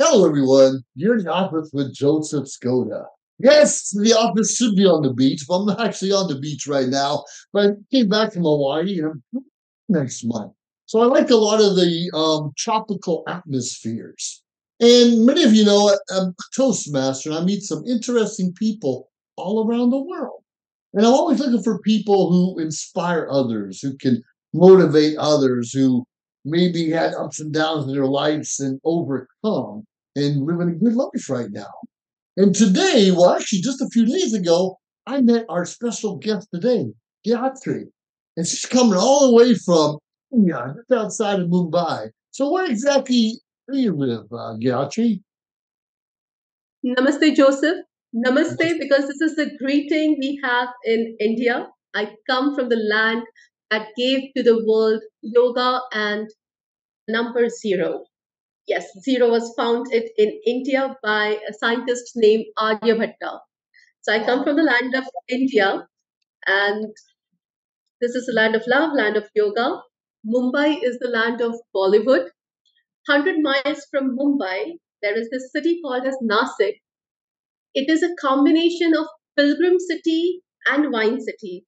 Hello, everyone. You're in the office with Joseph Skoda. Yes, the office should be on the beach, but I'm not actually on the beach right now. But I came back from Hawaii and I'm next month. So I like a lot of the tropical atmospheres. And many of you know I'm a Toastmaster and I meet some interesting people all around the world. And I'm always looking for people who inspire others, who can motivate others, who maybe had ups and downs in their lives and overcome and living a good life right now. And today, well, actually, just a few days ago, I met our special guest today, Gayatri. And she's coming all the way from India, just outside of Mumbai. So, where exactly do you live, Gayatri? Namaste, Joseph. Namaste, because this is the greeting we have in India. I come from the land that gave to the world yoga and number zero. Yes, zero was found in India by a scientist named Aryabhatta. So I come from the land of India, and this is the land of love, land of yoga. Mumbai is the land of Bollywood. 100 miles from Mumbai, there is this city called as Nasik. It is a combination of pilgrim city and wine city.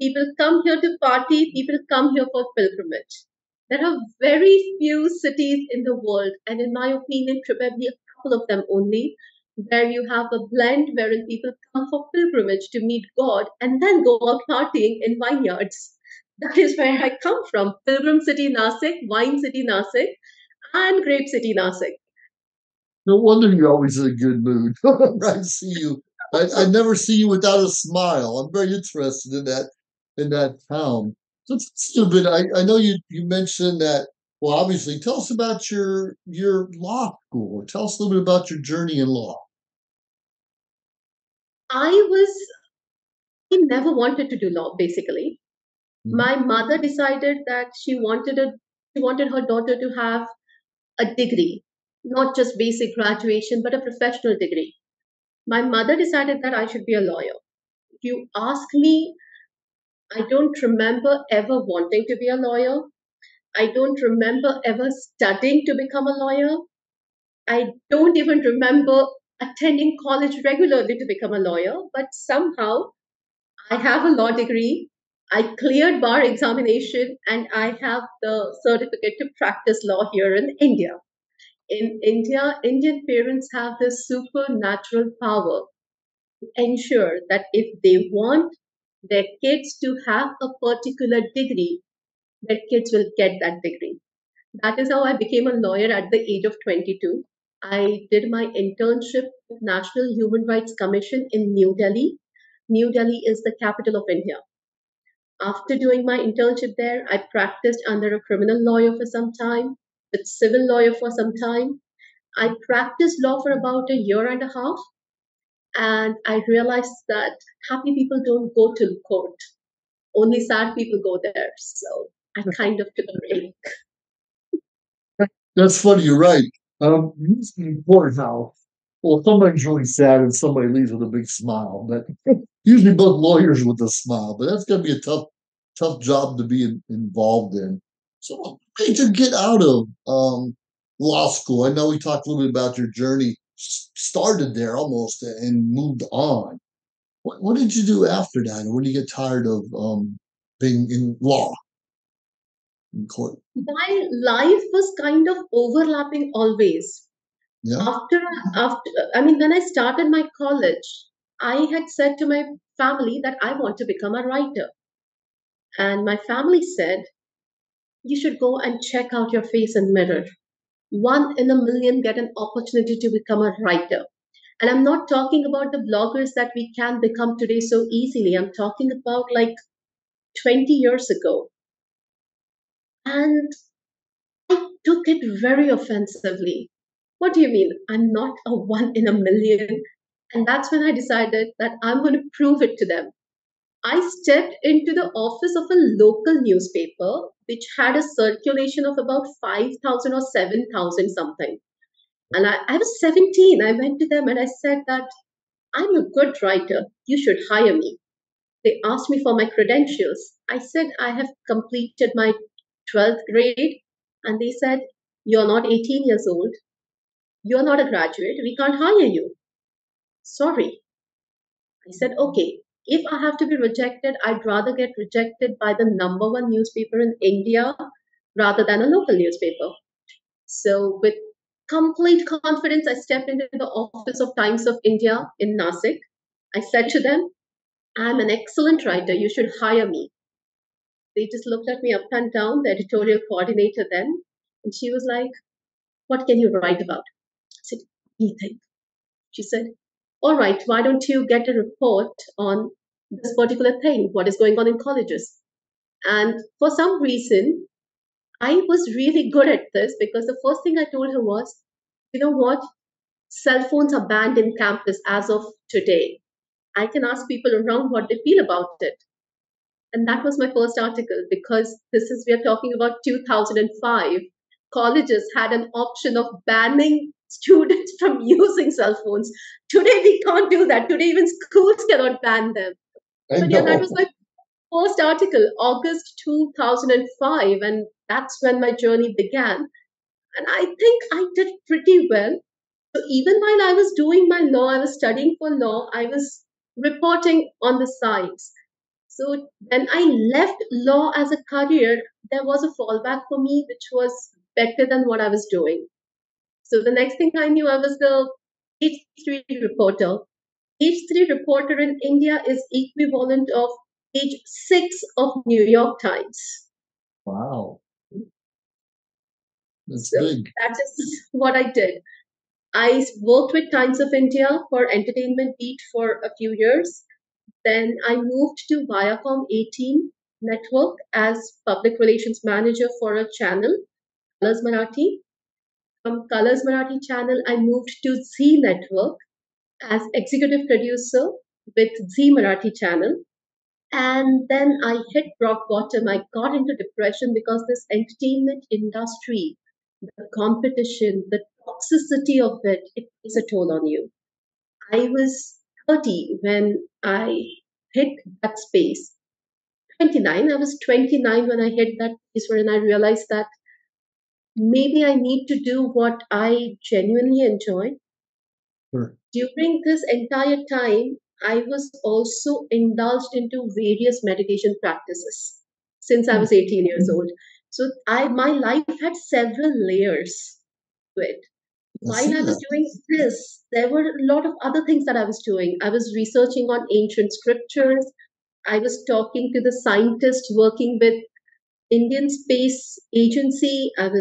People come here to party, people come here for pilgrimage. There are very few cities in the world, and in my opinion, probably a couple of them only, where you have a blend wherein people come for pilgrimage to meet God and then go out partying in vineyards. That is where I come from. Pilgrim city Nasik, wine city Nasik, and grape city Nasik. No wonder you're always in a good mood. I see you. I never see you without a smile. I'm very interested in that town. So it's a little bit. I know you mentioned that. Well, obviously, tell us about your law school. Tell us a little bit about your journey in law. I was I never wanted to do law basically. Mhm. My mother decided that she wanted her daughter to have a degree, not just basic graduation, but a professional degree. My mother decided that I should be a lawyer. If you ask me, I don't remember ever wanting to be a lawyer. I don't remember ever studying to become a lawyer. I don't even remember attending college regularly to become a lawyer, but somehow I have a law degree. I cleared bar examination and I have the certificate to practice law here in India. In India, Indian parents have this supernatural power to ensure that if they want their kids to have a particular degree, their kids will get that degree. That is how I became a lawyer at the age of 22. I did my internship with National Human Rights Commission in New Delhi. New Delhi is the capital of India. After doing my internship there, I practiced under a criminal lawyer for some time, with civil lawyer for some time. I practiced law for about a year and a half, and I realized that happy people don't go to court. Only sad people go there. So I kind of took a break. That's funny. You're right. Usually in courthouse, well, somebody's really sad and somebody leaves with a big smile. But usually both lawyers with a smile. But that's going to be a tough job to be involved in. So, what made you get out of law school? I know we talked a little bit about your journey. Started there almost and moved on. What did you do after that? And when did you get tired of being in law in court? My life was kind of overlapping always. Yeah. After, after, I mean, when I started my college, I had said to my family that I want to become a writer. And my family said, you should go and check out your face in mirror. One in a million get an opportunity to become a writer. And I'm not talking about the bloggers that we can become today so easily. I'm talking about like 20 years ago. And I took it very offensively. What do you mean? I'm not a one in a million. And that's when I decided that I'm going to prove it to them. I stepped into the office of a local newspaper, which had a circulation of about 5,000 or 7,000 something. And I was 17. I went to them and I said that I'm a good writer. You should hire me. They asked me for my credentials. I said I have completed my 12th grade. And they said, you're not 18 years old. You're not a graduate. We can't hire you. Sorry. I said, okay, if I have to be rejected, I'd rather get rejected by the number one newspaper in India rather than a local newspaper. So, with complete confidence, I stepped into the office of Times of India in Nasik. I said to them, I'm an excellent writer. You should hire me. They just looked at me up and down, the editorial coordinator then, and she was like, what can you write about? I said, anything. She said, all right, why don't you get a report on this particular thing? What is going on in colleges? And for some reason, I was really good at this because the first thing I told her was, you know what? Cell phones are banned in campus as of today. I can ask people around what they feel about it. And that was my first article because we are talking about 2005. Colleges had an option of banning students from using cell phones. Today, we can't do that. Today, even schools cannot ban them. I But yeah, that know. was my first article, August 2005. And that's when my journey began. And I think I did pretty well. So even while I was doing my law, I was studying for law, I was reporting on the sides. So when I left law as a career, there was a fallback for me, which was better than what I was doing. So the next thing I knew, I was the H3 reporter. H3 reporter in India is equivalent of page 6 of New York Times. Wow. That's So big. that is what I did. I worked with Times of India for entertainment beat for a few years. Then I moved to Viacom 18 network as public relations manager for a channel, Colors Marathi. From Colors Marathi channel, I moved to Z network as executive producer with Z Marathi channel. And then I hit rock bottom. I got into depression because this entertainment industry, the competition, the toxicity of it, it takes a toll on you. I was 30 when I hit that space. 29. I was 29 when I hit that space wherein I realized that maybe I need to do what I genuinely enjoy. Sure. During this entire time, I was also indulged into various meditation practices since I Hmm. was 18 years old. So my life had several layers to it. I While see I was that. doing this, there were a lot of other things that I was doing. I was researching on ancient scriptures. I was talking to the scientists working with Indian Space Agency. And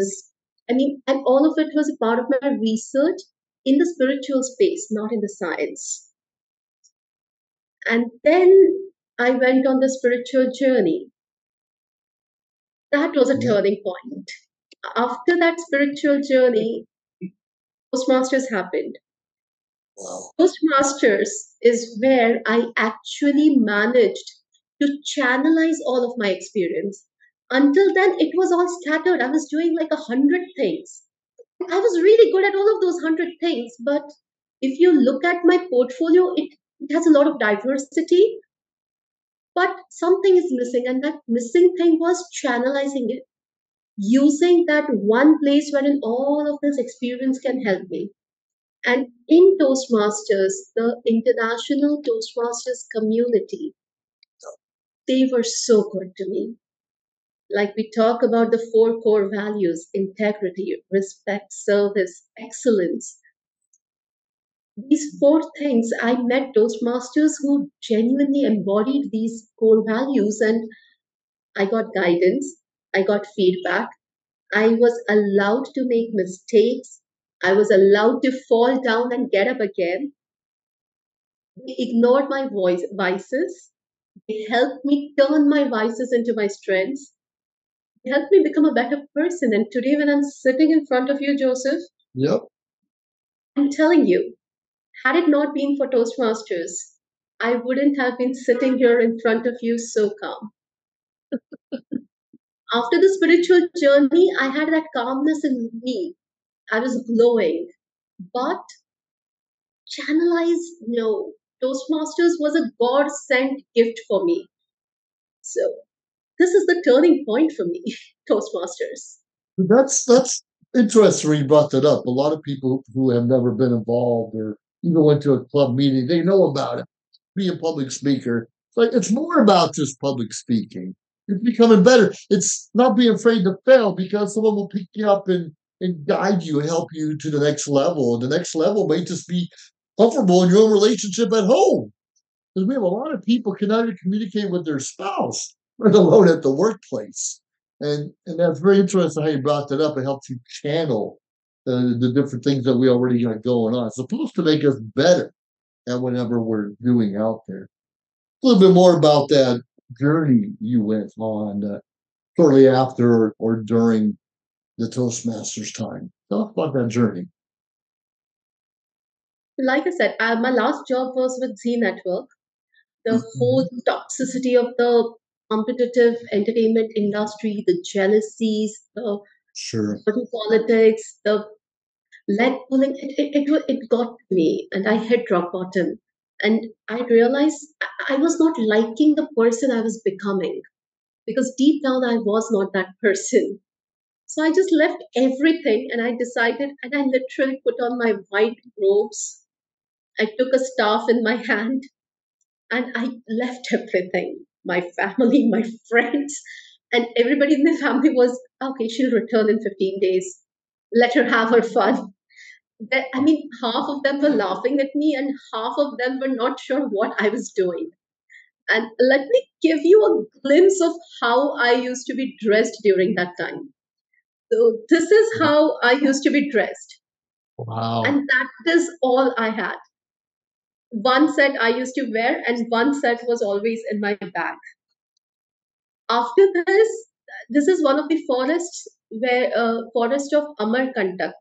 all of it was a part of my research in the spiritual space, not in the science. And then I went on the spiritual journey. That was a Yeah. turning point. After that spiritual journey, Toastmasters happened. Wow. Toastmasters is where I actually managed to channelize all of my experience. Until then, it was all scattered. I was doing like 100 things. I was really good at all of those 100 things. But if you look at my portfolio, it has a lot of diversity, but something is missing. And that missing thing was channelizing it, using that one place wherein all of this experience can help me. And in Toastmasters, the international Toastmasters community, they were so good to me. Like we talk about the four core values: integrity, respect, service, excellence. These four things, I met Toastmasters who genuinely embodied these core values, and I got guidance, I got feedback, I was allowed to make mistakes, I was allowed to fall down and get up again. They ignored my vices. They helped me turn my vices into my strengths. They helped me become a better person. And today, when I'm sitting in front of you, Joseph, Yep. I'm telling you, had it not been for Toastmasters, I wouldn't have been sitting here in front of you so calm. After the spiritual journey, I had that calmness in me. I was glowing. But channelize, no. Toastmasters was a God sent gift for me. So this is the turning point for me, Toastmasters. That's Interesting you brought that up. A lot of people who have never been involved or even went to a club meeting, they know about it. Be a public speaker. Like it's more about just public speaking. It's becoming better. It's not being afraid to fail because someone will pick you up and guide you and help you to the next level. And the next level may just be comfortable in your own relationship at home. Because we have a lot of people cannot even communicate with their spouse, let alone at the workplace. And that's very interesting how you brought that up. It helps you channel the different things that we already got going on. It's supposed to make us better at whatever we're doing out there. A little bit more about that journey you went on shortly after or during the Toastmasters time. Tell us about that journey. Like I said, my last job was with Z Network. The whole Mhm. toxicity of the competitive entertainment industry, the jealousies, the Sure. dirty politics, the leg pulling, it got to me and I hit rock bottom. And I realized I was not liking the person I was becoming because deep down I was not that person. So I just left everything and I decided, and I literally put on my white robes. I took a staff in my hand and I left everything, my family, my friends, and everybody in the family was okay. She'll return in 15 days. Let her have her fun. I mean, half of them were laughing at me, and half of them were not sure what I was doing. And let me give you a glimpse of how I used to be dressed during that time. So, this is how I used to be dressed, Wow. and that is all I had. One set I used to wear, and one set was always in my bag. After this is one of the forests where forest of Amarkantak.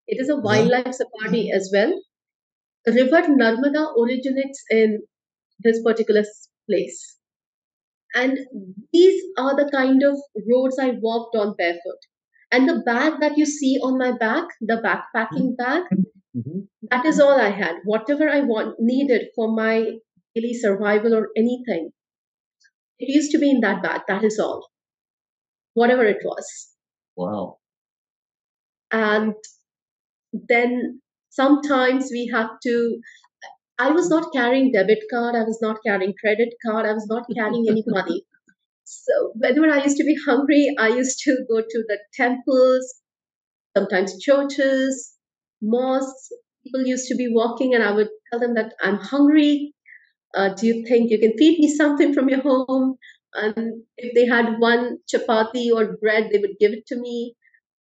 It is a Yeah. wildlife safari as well. River Narmada originates in this particular place. And these are the kind of roads I walked on barefoot. And the bag that you see on my back, the backpacking bag, Mhm. that is all I had. Whatever I needed for my daily survival or anything, it used to be in that bag. That is all, whatever it was. Wow. And then sometimes we had to, I was not carrying debit card, I was not carrying credit card, I was not carrying any money. So whenever I used to be hungry, I used to go to the temples, sometimes churches, mosques. People used to be walking, and I would tell them that I'm hungry. Do you think you can feed me something from your home? And if they had one chapati or bread, they would give it to me.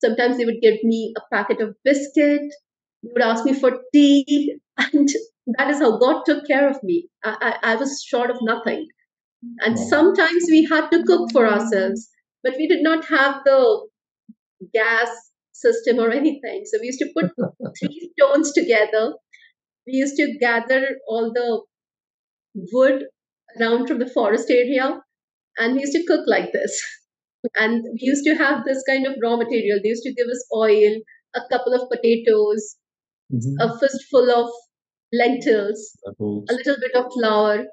Sometimes they would give me a packet of biscuit. They would ask me for tea, and that is how God took care of me. I was short of nothing. And Wow. sometimes we had to cook for ourselves, but we did not have the gas system or anything. So we used to put three stones together. We used to gather all the wood around from the forest area, and we used to cook like this. And we used to have this kind of raw material. They used to give us oil, a couple of potatoes, Mhm. a fistful of lentils, That a holds. little bit of flour.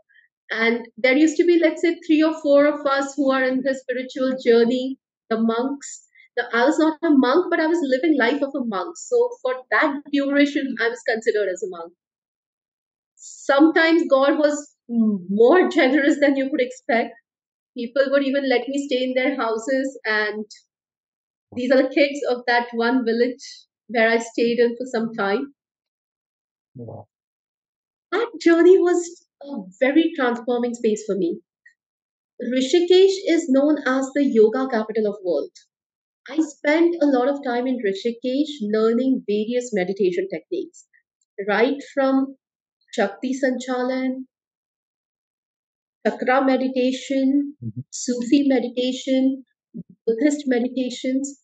And there used to be, let's say, three or four of us who are in the spiritual journey, the monks. Now, I was not a monk, but I was living life of a monk. So for that duration, I was considered as a monk. Sometimes God was more generous than you could expect. People would even let me stay in their houses, and these are the kids of that one village where I stayed in for some time. Wow. That journey was a very transforming space for me. Rishikesh is known as the yoga capital of world. I spent a lot of time in Rishikesh learning various meditation techniques, right from Shakti Sanchalan, Chakra meditation, Mhm. Sufi meditation, Buddhist meditations,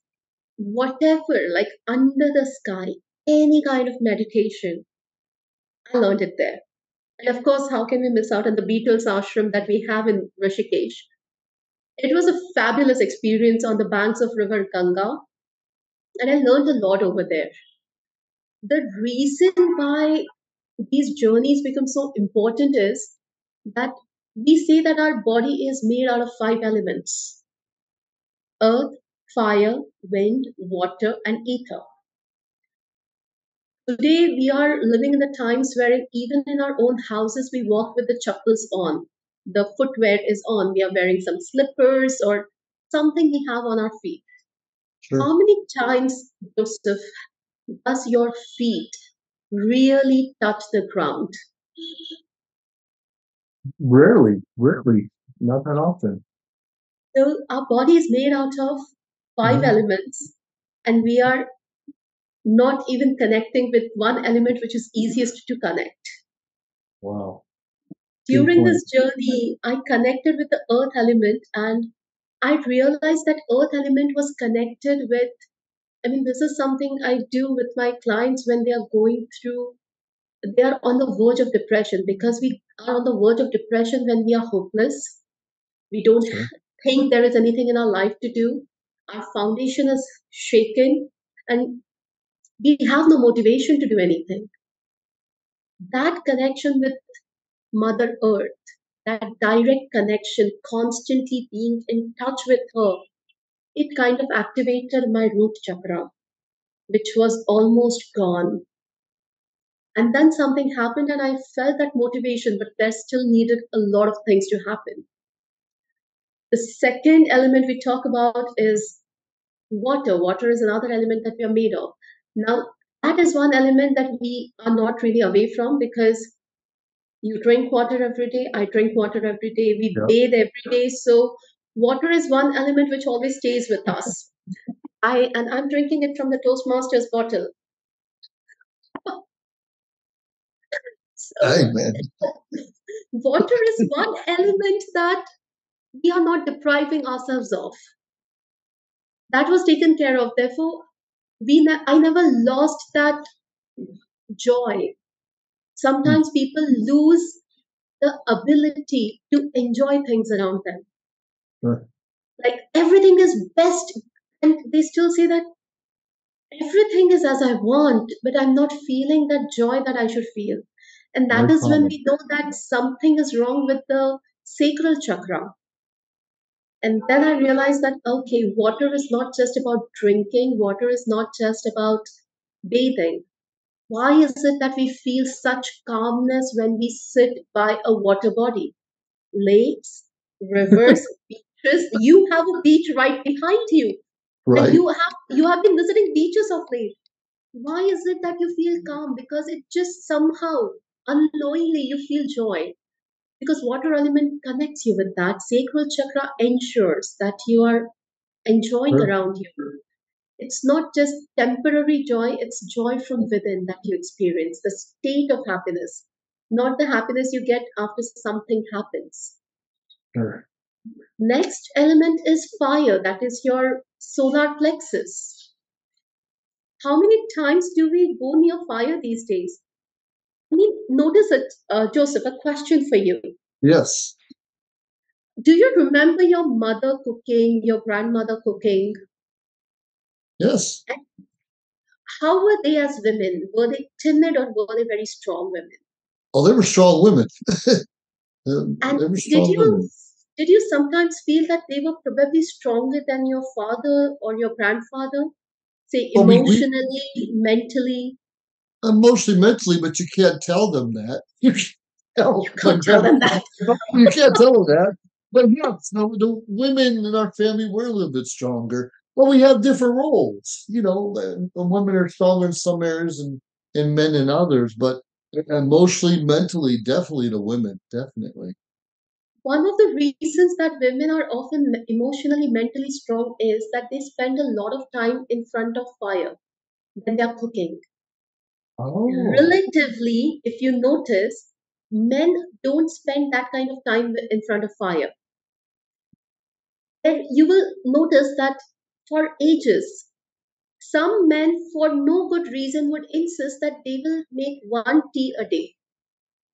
whatever, like under the sky, any kind of meditation. I learned it there. And of course, how can we miss out on the Beatles ashram that we have in Rishikesh? It was a fabulous experience on the banks of River Ganga, and I learned a lot over there. The reason why these journeys become so important is that we say that our body is made out of five elements: earth, fire, wind, water, and ether. Today, we are living in the times where even in our own houses, we walk with the chapels on. The footwear is on. We are wearing some slippers or something we have on our feet. Sure. How many times, Joseph, does your feet really touch the ground? Rarely, rarely, not that often. So, our body is made out of five Mhm. elements, and we are not even connecting with one element which is easiest to connect. Wow. During Pinpoint. this journey, I connected with the earth element and I realized that earth element was connected with, I mean, this is something I do with my clients when they are going through, they are on the verge of depression because we are on the verge of depression when we are hopeless. We don't Sure. think there is anything in our life to do. Our foundation is shaken and we have no motivation to do anything. That connection with Mother Earth, that direct connection, constantly being in touch with her, it kind of activated my root chakra, which was almost gone. And then something happened, and I felt that motivation, but there still needed a lot of things to happen. The second element we talk about is water. Water is another element that we are made of. Now, that is one element that we are not really away from because you drink water every day, I drink water every day, we Yeah. bathe every day. So water is one element which always stays with us. I'm drinking it from the Toastmasters bottle. Hey, So man. water is one element that we are not depriving ourselves of. That was taken care of. Therefore, I never lost that joy. Hmm. Sometimes people lose the ability to enjoy things around them. Sure. Like everything is best, and they still say that everything is as I want, but I'm not feeling that joy that I should feel. And that Very is when common. we know that something is wrong with the sacral chakra. And then I realized that, okay, water is not just about drinking, water is not just about bathing. Why is it that we feel such calmness when we sit by a water body? Lakes, rivers, beaches. You have a beach right behind you, and Right. you have been visiting beaches of late. Why is it that you feel calm? Because it just somehow, unknowingly, you feel joy. Because water element connects you with that. Sacral chakra ensures that you are enjoying Sure. around you. It's not just temporary joy, it's joy from within that you experience, the state of happiness, not the happiness you get after something happens. Sure. Next element is fire, that is your solar plexus. How many times do we go near fire these days? I mean, notice it, Joseph, a question for you. Yes. Do you remember your mother cooking, your grandmother cooking? Yes. And how were they as women? Were they timid or were they very strong women? Oh, they were strong women. And They were strong women. did you sometimes feel that they were probably stronger than your father or your grandfather? Say Well, we emotionally, mentally. mostly mentally, but you can't tell them that. You can't You tell my can't tell them grandma. that. You can't tell them that. But yes, no, the women in our family were a little bit stronger. But we have different roles. The women are stronger in some areas and men in others. But emotionally, mentally, definitely the women, definitely. One of the reasons that women are often emotionally, mentally strong is that they spend a lot of time in front of fire when they are cooking. Oh, Relatively, if you notice, men don't spend that kind of time in front of fire. And you will notice that for ages, some men, for no good reason, would insist that they will make one tea a day.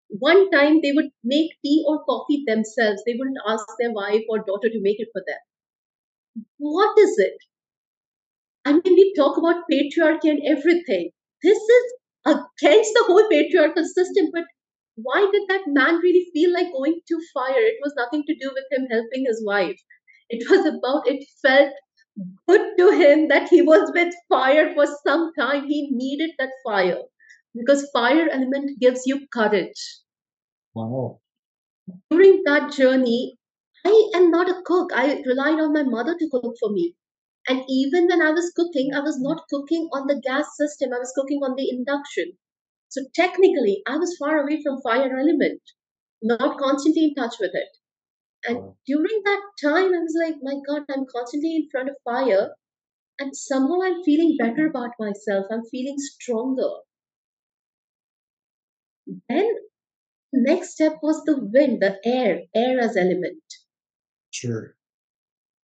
One time they would make tea or coffee themselves. They wouldn't ask their wife or daughter to make it for them. What is it? I mean, we talk about patriarchy and everything. This is against the whole patriarchal system, but why did that man really feel like going to fire? It was nothing to do with him helping his wife. It was about, it felt Good to him that he was with fire for some time. He needed that fire because fire element gives you courage. Wow. During that journey, I am not a cook. I relied on my mother to cook for me. And even when I was cooking, I was not cooking on the gas system, I was cooking on the induction. So technically, I was far away from fire element, not constantly in touch with it. And Wow. during that time, I was like, my God, I'm constantly in front of fire. And somehow I'm feeling better about myself. I'm feeling stronger. Then next step was the wind, the air as element. Sure.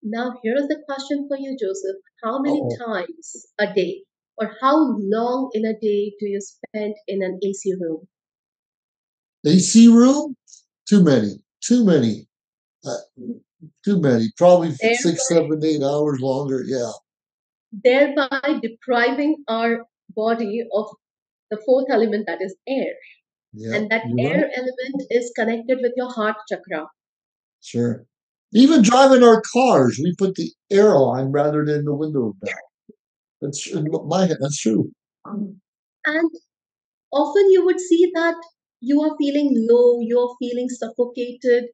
Now, here is the question for you, Joseph. How many Oh, times a day or how long in a day do you spend in an AC room? AC room? Too many. Too many. Uh, too many. Probably six, Thereby, 7, 8 hours longer. Yeah. thereby depriving our body of the fourth element that is air. Yeah. And that You're right. air element is connected with your heart chakra. Sure. Even driving our cars, we put the air on rather than the window down. That's in my head. That's true. And often you would see that you are feeling low, you're feeling suffocated,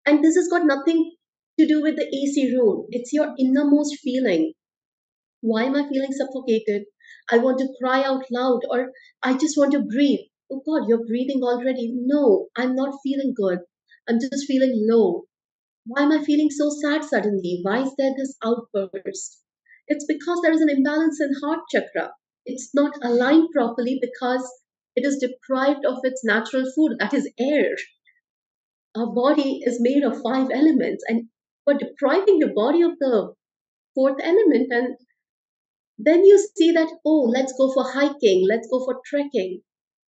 and this has got nothing to do with the AC room. It's your innermost feeling. Why am I feeling suffocated? I want to cry out loud, or I just want to breathe. Oh God, you're breathing already. No, I'm not feeling good. I'm just feeling low. Why am I feeling so sad suddenly? Why is there this outburst? It's because there is an imbalance in heart chakra. It's not aligned properly because it is deprived of its natural food, that is air. Our body is made of five elements, and for depriving your body of the fourth element, and then you see that, oh, let's go for hiking, let's go for trekking.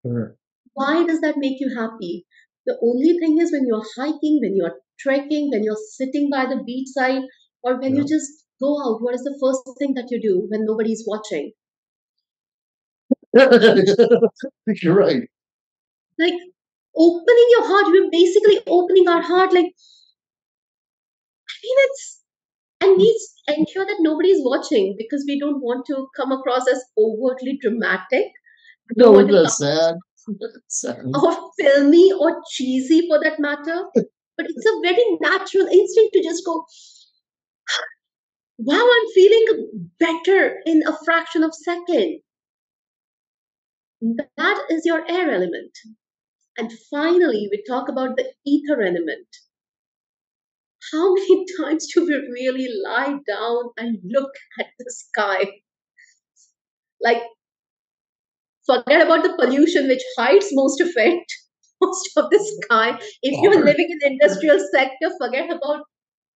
Sure. Why does that make you happy? The only thing is when you're hiking, when you're trekking, when you're sitting by the beachside, or when Yeah. you just go out, what is the first thing that you do when nobody's watching? You're right. Like opening your heart, we're basically opening our heart. Like, I mean, it's, and we ensure that nobody's watching because we don't want to come across as overtly dramatic. We don't No, want isn't to that come sad? Sad. or filmy or cheesy for that matter. But it's a very natural instinct to just go, wow, I'm feeling better in a fraction of a second. That is your air element. And finally, we talk about the ether element. How many times do we really lie down and look at the sky? Like, forget about the pollution, which hides most of it, most of the sky. If you're Bummer. living in the industrial sector, forget about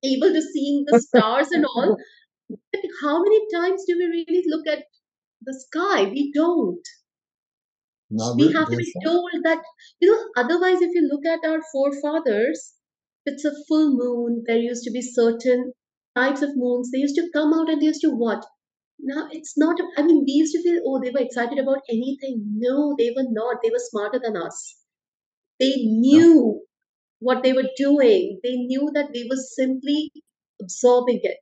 able to seeing the stars and all. But how many times do we really look at the sky? We don't. Not We really. have to That's be told that, otherwise, if you look at our forefathers, it's a full moon. There used to be certain types of moons. They used to come out and they used to what? Now it's not, I mean, we used to feel, oh, they were excited about anything. No, they were not. They were smarter than us. They yeah. knew what they were doing. They knew that they were simply absorbing it.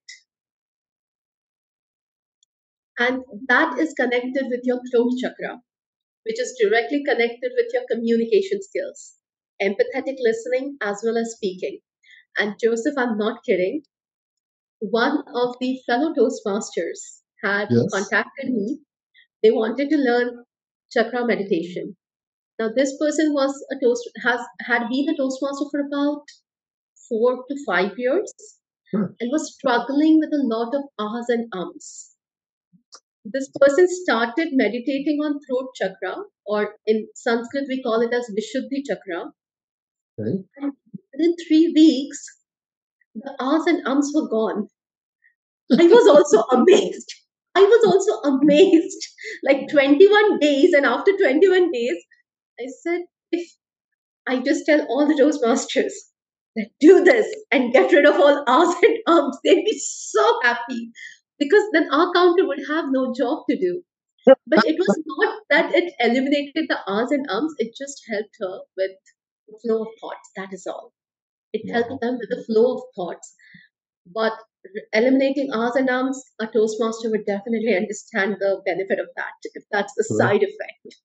And that is connected with your throat chakra, which is directly connected with your communication skills, empathetic listening, as well as speaking. And Joseph, I'm not kidding. One of the fellow Toastmasters had Yes. contacted me. They wanted to learn chakra meditation. Now, this person was a toast has had been a Toastmaster for about 4 to 5 years Sure. and was struggling with a lot of ahs and ums. This person started meditating on throat chakra, or in Sanskrit we call it as Vishuddhi chakra. Okay. And within 3 weeks, the ahs and ums were gone. I was also amazed. I was also amazed. Like 21 days, and after 21 days, I said, if I just tell all the Toastmasters that do this and get rid of all ahs and ums, they'd be so happy because then our counter would have no job to do. But it was not that it eliminated the ahs and ums, it just helped her with the flow of thoughts. That is all. It helped Wow. them with the flow of thoughts. But Eliminating hours and arms, a Toastmaster would definitely understand the benefit of that if that's the Sure. side effect.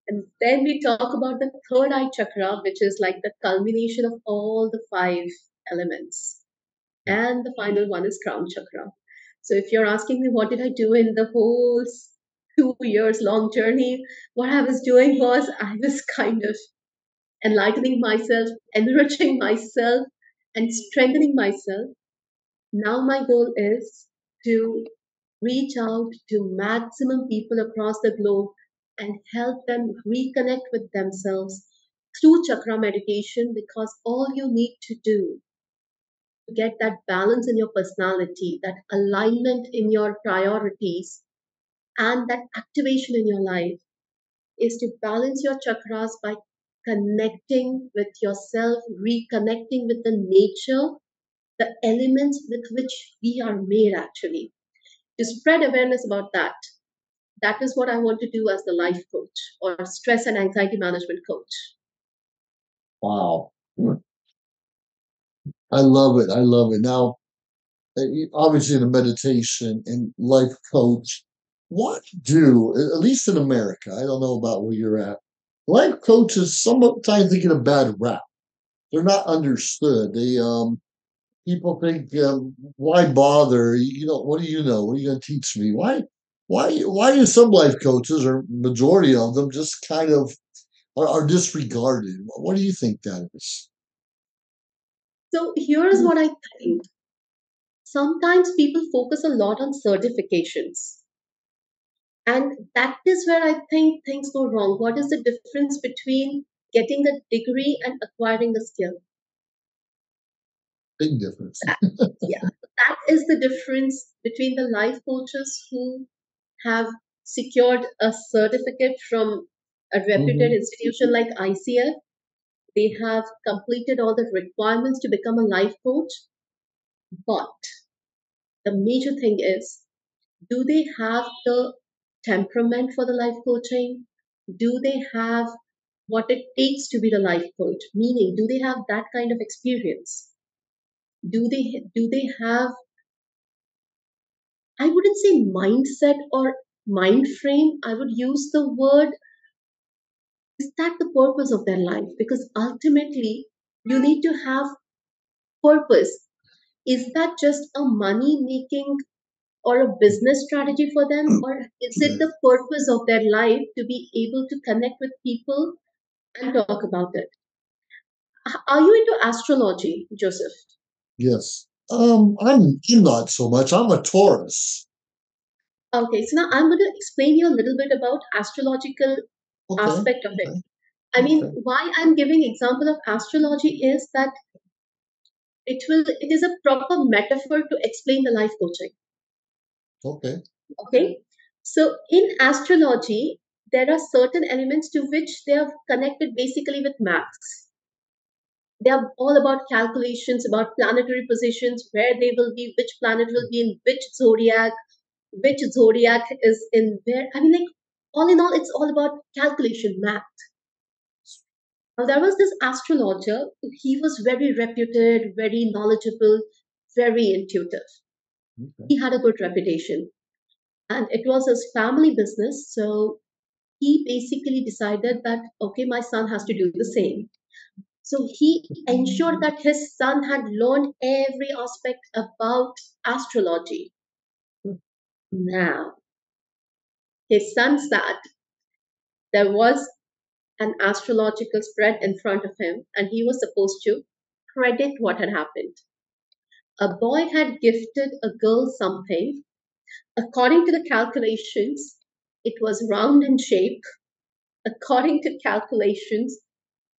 And then we talk about the third eye chakra, which is like the culmination of all the five elements. And the final one is crown chakra. So if you're asking me what did I do in the whole 2 years long journey, what I was doing was I was kind of enlightening myself, enriching myself, and strengthening myself. Now my goal is to reach out to maximum people across the globe and help them reconnect with themselves through chakra meditation, because all you need to do to get that balance in your personality, that alignment in your priorities, and that activation in your life is to balance your chakras by connecting with yourself, reconnecting with the nature, the elements with which we are made actually. To spread awareness about that. That is what I want to do as the life coach or stress and anxiety management coach. Wow. I love it. I love it. Now, obviously, in a meditation and life coach, what do, at least in America, I don't know about where you're at, life coaches sometimes they get a bad rap. They're not understood. People think, why bother? You know, what do you know? What are you going to teach me? Why do some life coaches, or majority of them, just kind of are disregarded? What do you think that is? So here's what I think. Sometimes people focus a lot on certifications. And that is where I think things go wrong. What is the difference between getting a degree and acquiring a skill? Big difference. That, yeah, that is the difference between the life coaches who have secured a certificate from a reputed Hmm. institution like ICF. They have completed all the requirements to become a life coach. But the major thing is, do they have the temperament for the life coaching? Do they have what it takes to be the life coach? Meaning, do they have that kind of experience? Do they have, I wouldn't say mindset or mind frame, I would use the word, is that the purpose of their life? Because ultimately, you need to have purpose. Is that just a money making or a business strategy for them, or is it the purpose of their life to be able to connect with people and talk about it? Are you into astrology, Joseph? Yes. I'm not so much. I'm a Taurus. Okay, so now I'm going to explain you a little bit about astrological Okay. aspect of it. Okay. I mean, Okay. why I'm giving example of astrology is that it is a proper metaphor to explain the life coaching. Okay. Okay, so in astrology, there are certain elements to which they are connected basically with maths. They are all about calculations, about planetary positions, where they will be, which planet will be in which zodiac is in where. I mean, like, all in all, it's all about calculation, math. Now, there was this astrologer. He was very reputed, very knowledgeable, very intuitive. Okay. He had a good reputation, and it was his family business. So he basically decided that, okay, my son has to do the same. So he ensured that his son had learned every aspect about astrology. Now, his son sat, there was an astrological spread in front of him, and he was supposed to predict what had happened. A boy had gifted a girl something. According to the calculations, it was round in shape. According to calculations,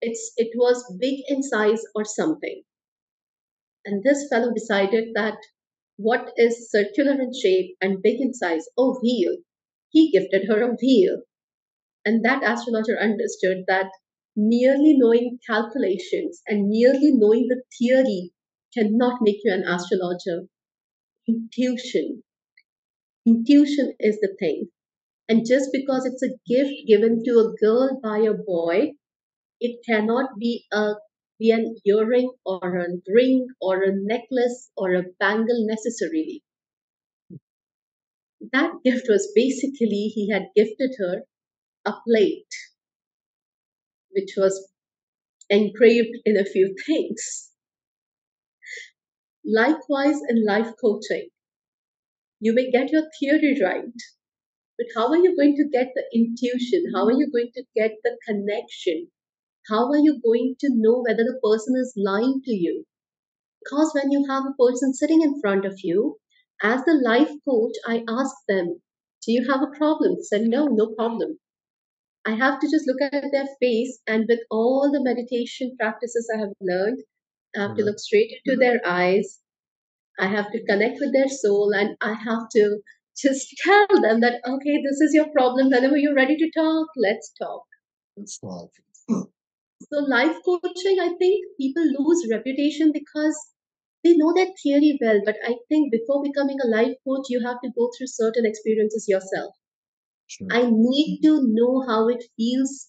it was big in size or something. And this fellow decided that what is circular in shape and big in size? Oh, wheel. He gifted her a wheel. And that astrologer understood that merely knowing calculations and merely knowing the theory cannot make you an astrologer. Intuition. Intuition is the thing. And just because it's a gift given to a girl by a boy, it cannot be a be an earring or a ring or a necklace or a bangle necessarily. That gift was basically he had gifted her a plate which was engraved in a few things. Likewise, in life coaching, you may get your theory right, but how are you going to get the intuition? How are you going to get the connection? How are you going to know whether the person is lying to you? Because when you have a person sitting in front of you, as the life coach, I ask them, do you have a problem? They said, no, no problem. I have to just look at their face, and with all the meditation practices I have learned, I have to Okay. look straight into their eyes. I have to connect with their soul, and I have to just tell them that, okay, this is your problem. Whenever you're ready to talk, let's talk. That's not. So, life coaching, I think people lose reputation because they know their theory well. But I think before becoming a life coach, you have to go through certain experiences yourself. Sure. I need to know how it feels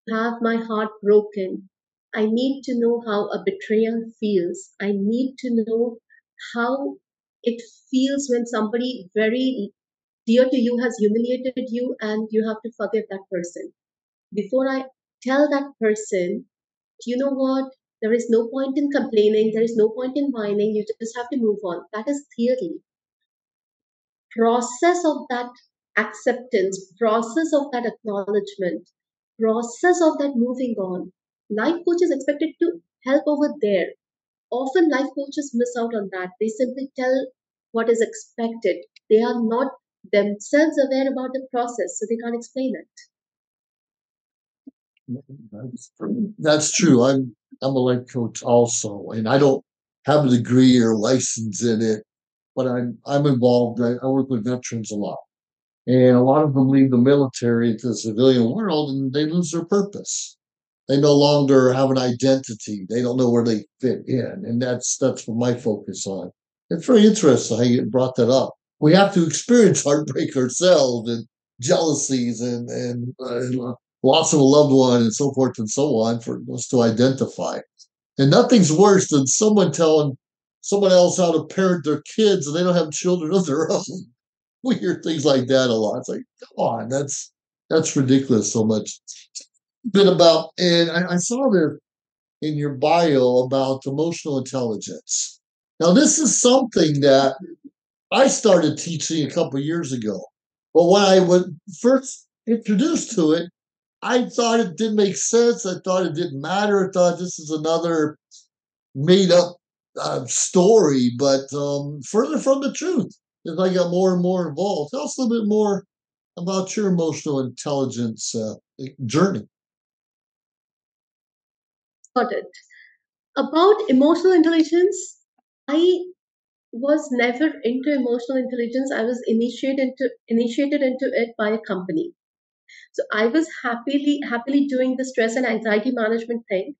to have my heart broken. I need to know how a betrayal feels. I need to know how it feels when somebody very dear to you has humiliated you and you have to forgive that person. Before I tell that person, you know what? There is no point in complaining. There is no point in whining. You just have to move on. That is theory. Process of that acceptance, process of that acknowledgement, process of that moving on. Life coach is expected to help over there. Often life coaches miss out on that. They simply tell what is expected. They are not themselves aware about the process, so they can't explain it. That's, that's true. I'm a life coach also, and I don't have a degree or license in it, but I'm involved. I work with veterans a lot, and a lot of them leave the military into the civilian world, and they lose their purpose. They no longer have an identity. They don't know where they fit in, and that's what my focus on. It's very interesting how you brought that up. We have to experience heartbreak ourselves and jealousies and loss of a loved one and so forth and so on for us to identify. And nothing's worse than someone telling someone else how to parent their kids and they don't have children of their own. We hear things like that a lot. It's like, come on, that's ridiculous so much. Bit about, and I saw this in your bio about emotional intelligence. Now, this is something that I started teaching a couple of years ago. But when I was first introduced to it, I thought it didn't make sense. I thought it didn't matter. I thought this is another made up story, but further from the truth as I got more and more involved. Tell us a little bit more about your emotional intelligence journey. Got it. About emotional intelligence, I was never into emotional intelligence. I was initiated into it by a company. So I was happily doing the stress and anxiety management thing.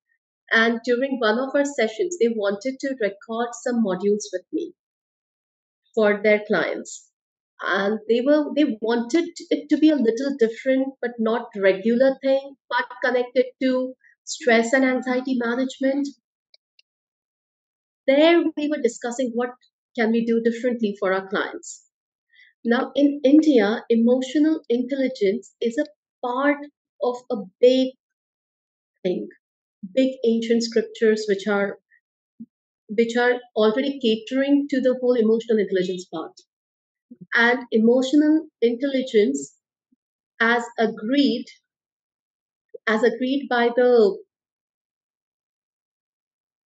And during one of our sessions, they wanted to record some modules with me for their clients. And they wanted it to be a little different, but not regular thing, but connected to stress and anxiety management. There we were discussing what can we do differently for our clients. Now in India, emotional intelligence is a part of a big thing, big ancient scriptures which are already catering to the whole emotional intelligence part. And emotional intelligence as agreed by the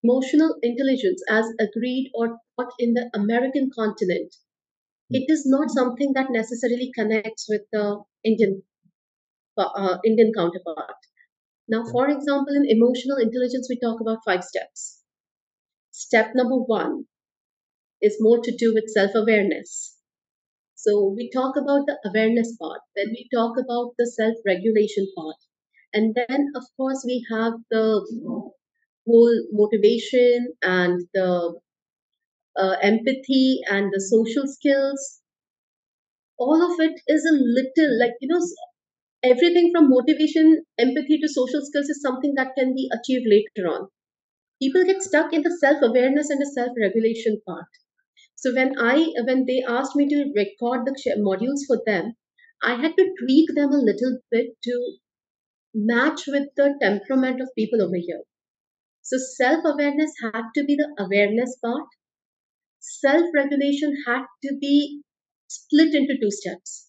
emotional intelligence as agreed or taught in the American continent, it is not something that necessarily connects with the Indian counterpart. Now, for example, in emotional intelligence, we talk about 5 steps. Step number one is more to do with self awareness. So, we talk about the awareness part, then we talk about the self regulation part, and then, of course, we have the whole motivation and the empathy and the social skills. All of it is a little like, everything from motivation, empathy to social skills is something that can be achieved later on. People get stuck in the self-awareness and the self-regulation part. So when they asked me to record the modules for them, I had to tweak them a little bit to match with the temperament of people over here. So self-awareness had to be the awareness part. Self-regulation had to be split into two steps.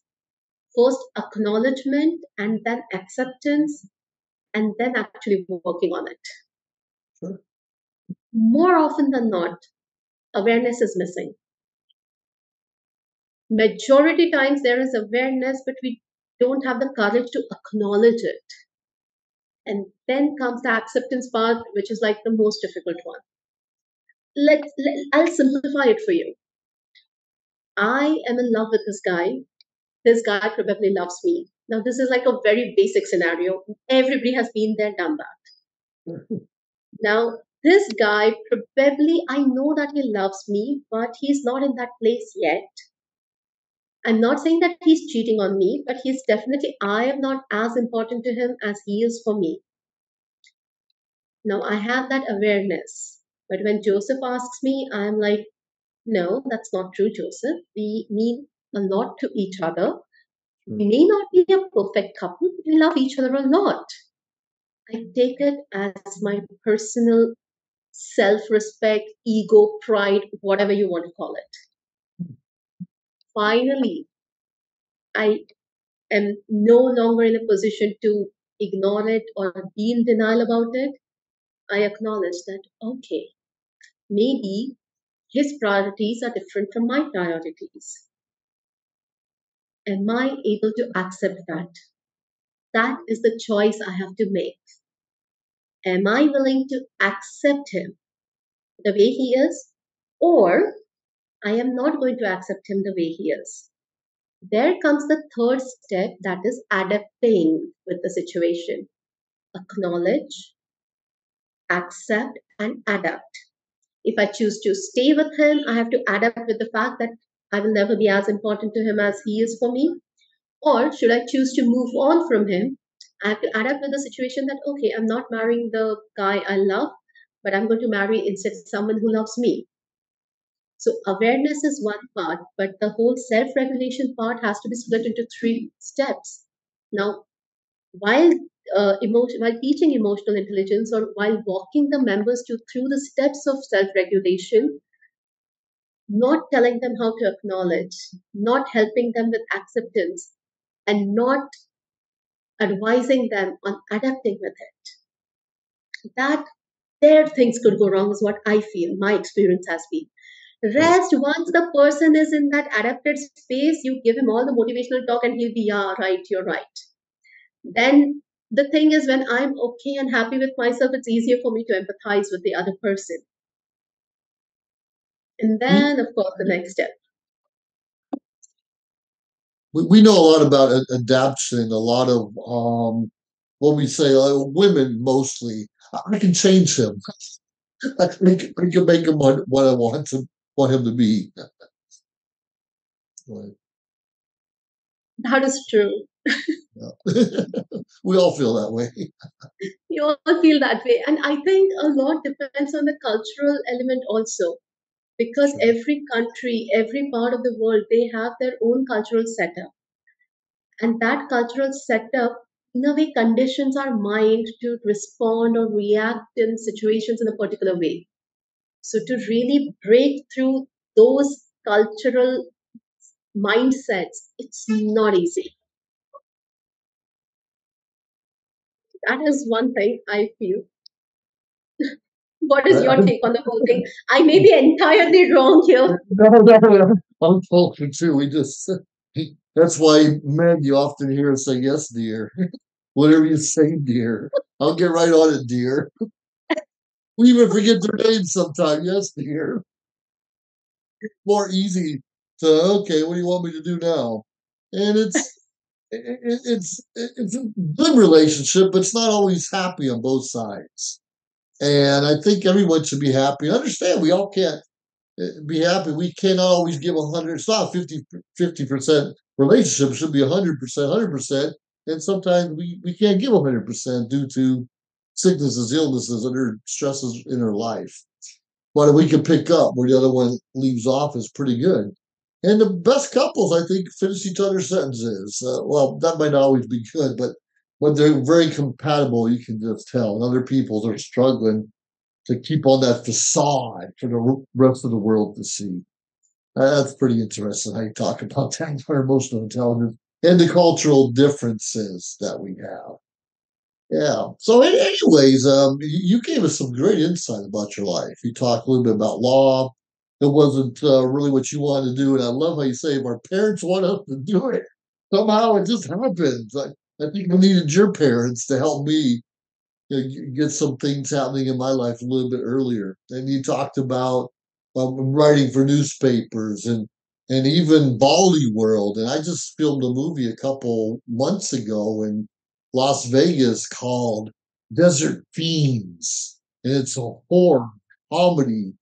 First, acknowledgement, and then acceptance, and then actually working on it. Sure. More often than not, awareness is missing. Majority times there is awareness, but we don't have the courage to acknowledge it. And then comes the acceptance part, which is like the most difficult one. I'll simplify it for you. I am in love with this guy. This guy probably loves me. Now, this is like a very basic scenario. Everybody has been there, done that. Now, this guy probably, I know that he loves me, but he's not in that place yet. I'm not saying that he's cheating on me, but he's definitely, I am not as important to him as he is for me. Now, I have that awareness. But when Joseph asks me, I'm like, no, that's not true, Joseph. We mean a lot to each other. We may not be a perfect couple, but we love each other a lot. I take it as my personal self respect, ego, pride, whatever you want to call it. Finally, I am no longer in a position to ignore it or be in denial about it. I acknowledge that, okay, maybe his priorities are different from my priorities. Am I able to accept that? That is the choice I have to make. Am I willing to accept him the way he is? Or I am not going to accept him the way he is. There comes the third step, that is adapting with the situation. Acknowledge, accept, and adapt. If I choose to stay with him, I have to adapt with the fact that I will never be as important to him as he is for me. Or should I choose to move on from him, I have to adapt with the situation that, okay, I'm not marrying the guy I love, but I'm going to marry instead someone who loves me. So awareness is one part, but the whole self-regulation part has to be split into three steps. Now, while while teaching emotional intelligence or while walking the members through the steps of self-regulation, not telling them how to acknowledge, not helping them with acceptance, and not advising them on adapting with it. That there things could go wrong is what I feel my experience has been. Rest, once the person is in that adapted space, you give him all the motivational talk and he'll be, yeah, right, you're right. Then the thing is, when I'm okay and happy with myself, it's easier for me to empathize with the other person. And then, of course, the next step. We know a lot about adaptation, a lot of what we say, women mostly. I can change him. I can make him what I want him to be. Right. That is true. Yeah. We all feel that way. You all feel that way. And I think a lot depends on the cultural element also. Because Sure. every country, every part of the world, they have their own cultural setup. And that cultural setup, in a way, conditions our mind to respond or react in situations in a particular way. So to really break through those cultural mindsets, it's not easy. That is one thing I feel. What is your take on the whole thing? I may be entirely wrong here. No. I'm talking too. That's why men, you often hear us say, yes, dear. Whatever you say, dear. I'll get right on it, dear. We even forget their names sometimes. Yes, dear. More easy to, okay, what do you want me to do now? And it's a good relationship, but it's not always happy on both sides. And I think everyone should be happy. Understand, we all can't be happy. We cannot always give 100. It's not 50% relationship. It should be 100%, 100%. And sometimes we can't give 100% due to sicknesses, illnesses, other stresses in her life. But if we can pick up where the other one leaves off is pretty good. And the best couples, I think, finish each other's sentences. Well, that might not always be good, but when they're very compatible, you can just tell. And other people are struggling to keep on that facade for the rest of the world to see. That's pretty interesting how you talk about that, our emotional intelligence and the cultural differences that we have. Yeah. So, anyways, you gave us some great insight about your life. You talked a little bit about law. It wasn't really what you wanted to do, and I love how you say if our parents want us to do it, somehow it just happens. I think I needed your parents to help me get some things happening in my life a little bit earlier. And you talked about writing for newspapers and even Bali World. And I just filmed a movie a couple months ago in Las Vegas called Desert Fiends, and it's a horror comedy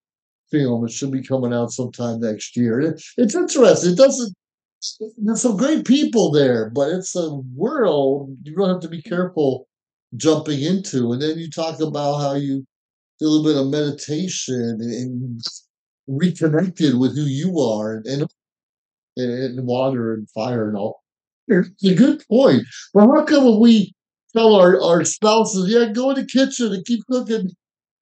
film. It should be coming out sometime next year. It's interesting. It doesn't. There's some great people there, but it's a world you really have to be careful jumping into. And then you talk about how you do a little bit of meditation and reconnected with who you are and water and fire and all. It's a good point. But how come when we tell our spouses, yeah, go in the kitchen and keep cooking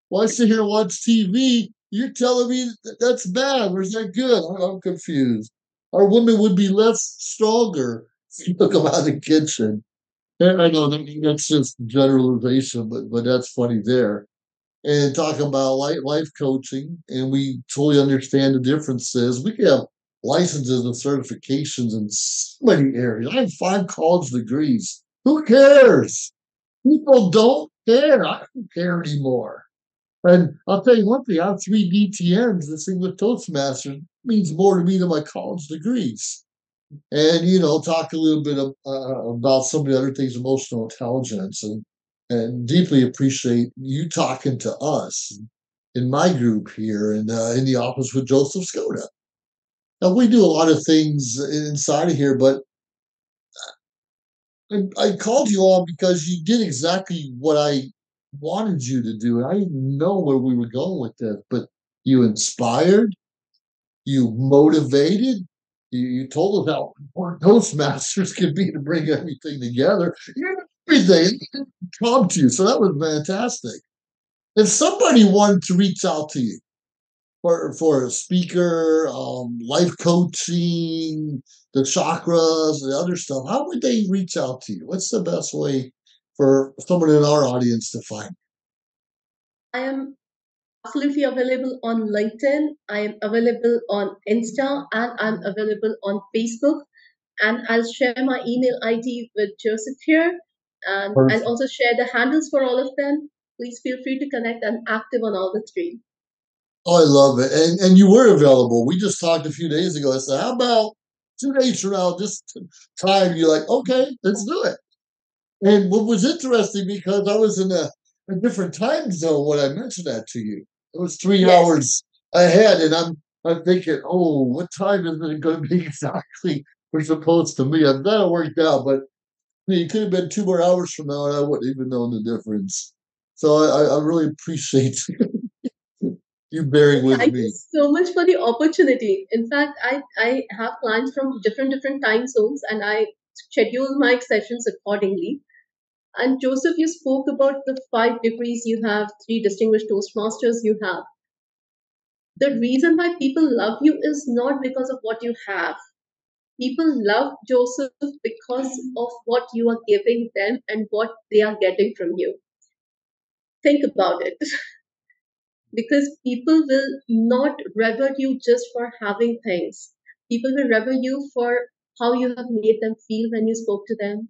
while I sit here and watch TV, you're telling me that's bad or is that good? I'm confused. Our women would be less stronger if you took them out of the kitchen. And I know that's just generalization, but that's funny there. And talking about life coaching, and we totally understand the differences. We have licenses and certifications in so many areas. I have 5 college degrees. Who cares? People don't care. I don't care anymore. And I'll tell you one thing, I have 3 DTNs. This thing with Toastmaster means more to me than my college degrees. And, talk a little bit about some of the other things, emotional intelligence, and deeply appreciate you talking to us in my group here in the office with Joseph Skoda. Now, we do a lot of things inside of here, but I called you on because you did exactly what I wanted you to do. And I didn't know where we were going with this, but you inspired, you motivated, you told us how important Toastmasters could be to bring everything together. Everything come to you. So that was fantastic. If somebody wanted to reach out to you for a speaker, life coaching, the chakras, the other stuff, how would they reach out to you? What's the best way for someone in our audience to find I am absolutely available on LinkedIn. I am available on Insta and I'm available on Facebook. And I'll share my email ID with Joseph here. And you? I'll also share the handles for all of them. Please feel free to connect. I'm active on all the three. Oh, I love it. And you were available. We just talked a few days ago. I said, how about 2 days from now, this time? You're like, okay, let's do it. And what was interesting because I was in a different time zone when I mentioned that to you. It was three Yes. hours ahead, and I'm thinking, oh, what time is it going to be exactly? We're supposed to meet. I'm glad it worked out, but it could have been 2 more hours from now, and I wouldn't even known the difference. So I really appreciate you bearing with Thank you me. so much for the opportunity. In fact, I have clients from different time zones and I schedule my sessions accordingly. And Joseph, you spoke about the 5 degrees you have, 3 distinguished Toastmasters you have. The reason why people love you is not because of what you have. People love Joseph because of what you are giving them and what they are getting from you. Think about it. Because people will not revere you just for having things. People will revere you for how you have made them feel when you spoke to them,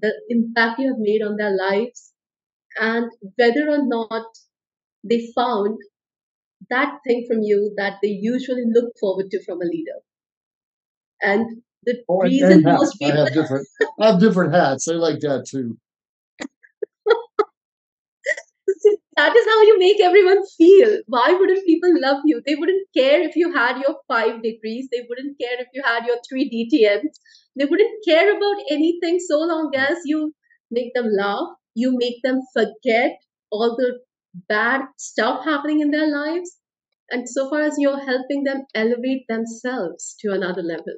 the impact you have made on their lives, and whether or not they found that thing from you that they usually look forward to from a leader. And the Oh, and reason hats. most people I have different hats. I like that too. that is how you make everyone feel. Why wouldn't people love you? They wouldn't care if you had your 5 degrees. They wouldn't care if you had your 3 DTMs. They wouldn't care about anything so long as you make them laugh, You make them forget all the bad stuff happening in their lives. And so far as you're helping them elevate themselves to another level.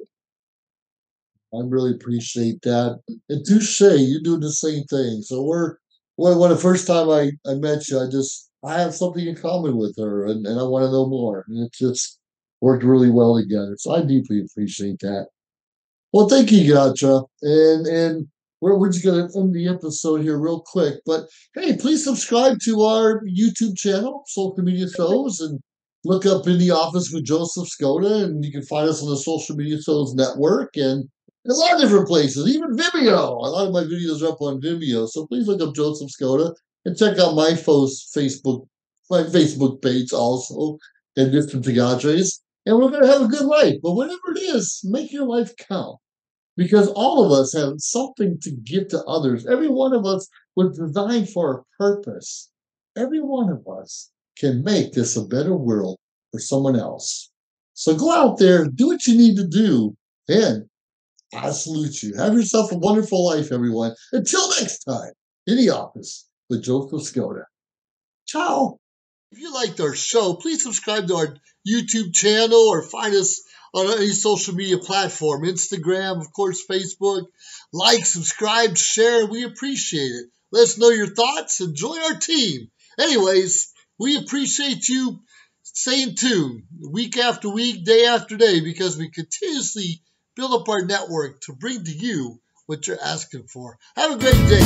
I really appreciate that. And touche, you do the same thing. So when the first time I met you, I have something in common with her and I want to know more. And it just worked really well together. So I deeply appreciate that. Well, thank you, Gotcha. And we're just gonna end the episode here real quick. But hey, please subscribe to our YouTube channel, social media shows, and look up In the Office with Joseph Skoda, and you can find us on the Social Media Shows Network and a lot of different places, even Vimeo. A lot of my videos are up on Vimeo, so please look up Joseph Skoda and check out my Facebook page also, and Mr. Tagatres. And we're gonna have a good life. But whatever it is, make your life count because all of us have something to give to others. Every one of us was designed for a purpose. Every one of us can make this a better world for someone else. So go out there, do what you need to do, and I salute you. Have yourself a wonderful life, everyone. Until next time, in the office with Joseph Skoda. Ciao. If you liked our show, please subscribe to our YouTube channel or find us on any social media platform, Instagram, of course, Facebook. Like, subscribe, share. We appreciate it. Let us know your thoughts and join our team. Anyways, we appreciate you staying tuned week after week, day after day, because we continuously build up our network to bring to you what you're asking for. Have a great day.